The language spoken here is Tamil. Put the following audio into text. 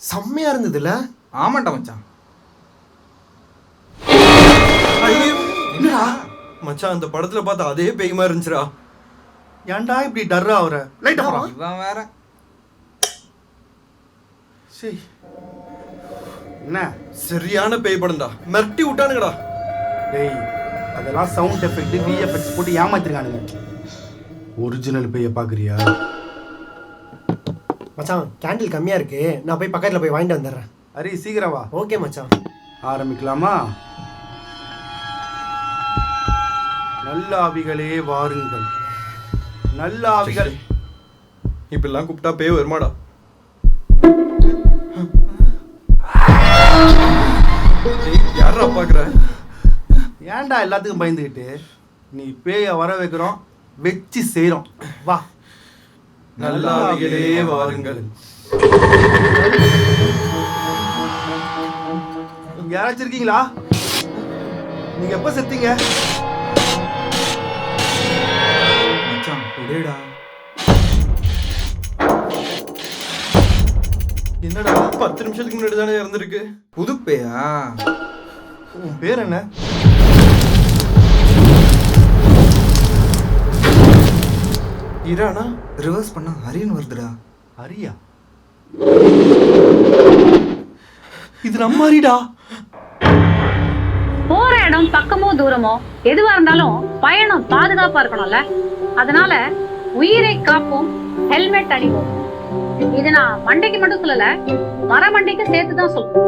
செம்மையா இருந்ததுல. ஆமாண்டா மச்சான். ஐயோ என்னடா மச்சான், அந்த படத்துல பார்த்தா அதே பேய் மாதிரி இருந்துச்சுடா. ஏன்டா இப்படி டர்ரா ஆகுற? லைட்டா போடா. இவன் வேற. சரி என்ன சரியான பேய் படம்டா, மிரட்டி விட்டானுங்கடா. டேய், அதெல்லாம் சவுண்ட் எஃபெக்ட் விஎஃப்எக்ஸ் போட்டு ஏமாத்திருக்கானுங்க. ஒரிஜினல் பேயை பார்க்குறியா? மச்சான் கேண்டில் கம்மியா இருக்கு, நான் போய் பக்கத்துல போய் வாங்கிட்டு வந்துடுறேன். அரே சீக்கிரம் வா. ஓகே மச்சான். ஆரம்பிக்கலாமா? நல்ல ஆவிகளே வாருங்கள். நல்ல ஆவிகள். இப்பெல்லாம் கூப்பிட்டா பேய் வருமாடா? யாரா பாக்குற? ஏன்டா எல்லாத்துக்கும் பயந்துக்கிட்டு? நீ பேயை வர வைக்கிறோம், வச்சு செய்கிறோம். வா. நல்ல ஆவிகளே வாருங்கள். இங்க யாராச்சும் இருக்கீங்களா? நீங்க எப்ப செத்தீங்க? மச்சான் டேடா. என்னடா 10 நிமிஷத்துக்கு முன்னாடி தானே இறந்துருக்கு. புது பேயா? உன் பேர் என்ன? இரானா? ரிவர்ஸ் பண்ணா ஹரின்னு வருதுடா. ஹரியா? இது நம்ம ஹரிடா. போற இடம் பக்கமோ தூரமோ எதுவா இருந்தாலும் பயணம் பாதுகாப்பா இருக்கணும்ல. அதனால உயிரை காப்போம், ஹெல்மெட் அணிவோம். இது நான் மண்டைக்கு மட்டும் சொல்லல, மர மண்டைக்கு சேர்த்துதான் சொல்றேன்.